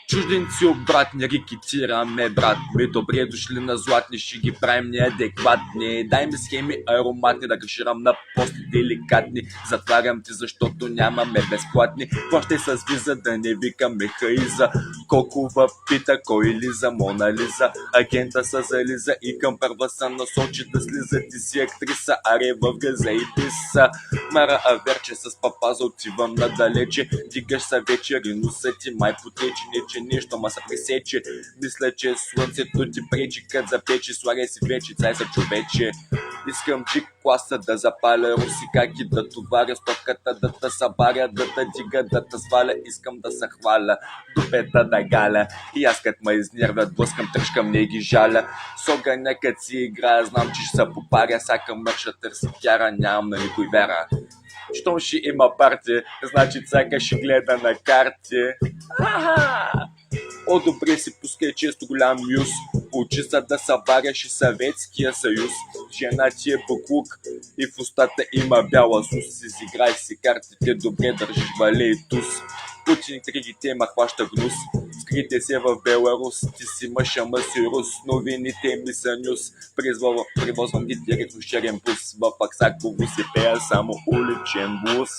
Чужденци обратни рекетираме, брат ми, добре дошли на златни, ще ги правим неадекватни. Дай ми схеми ароматни, да каширам на после деликатни. Затварям ти, защото нямаме безплатни. Какво ще с виза, да не викаме Хаиза? Колкова пита, кой Лиза, Мона Лиза? Агента са зализа и към първа са насочи да слиза. Ти си актриса, аре в газа и писа. Мара аверче с папаза, отивам надалече. Дигаш са вечер и носа ти май потече, не че нещо ма се пресече. Мисля, че слънцето ти пречи, кът запече, слагай си вече, цай са човече. Искам джик класа да запаля русикаки, да товаря стоката, да те събаря, да те дига, да те сваля. Искам да се хваля, дупета да галя. И аз кът ме изнервят, блъскам, тръжкам, не ги жаля. С огъня кът си играя, знам, че ще се попаря. Сака мърша търси кяра, нямам на никой вера. Щом ще има парти, значи цака ще гледа на карти. О, добре си пускай често голям мюз. Учи се да събаряш и Съветския съюз. Жена ти е буклук и в устата има бяла сус. Изиграй си картите, добре държиш вале и туз. Путин кригите ма хваща гнус. Скрите се в Беларус, ти си мъж, ама си рус. Новините ми са нюс. Привозвам ги директно шерен пус. В Аксаково си пея само уличен блуз.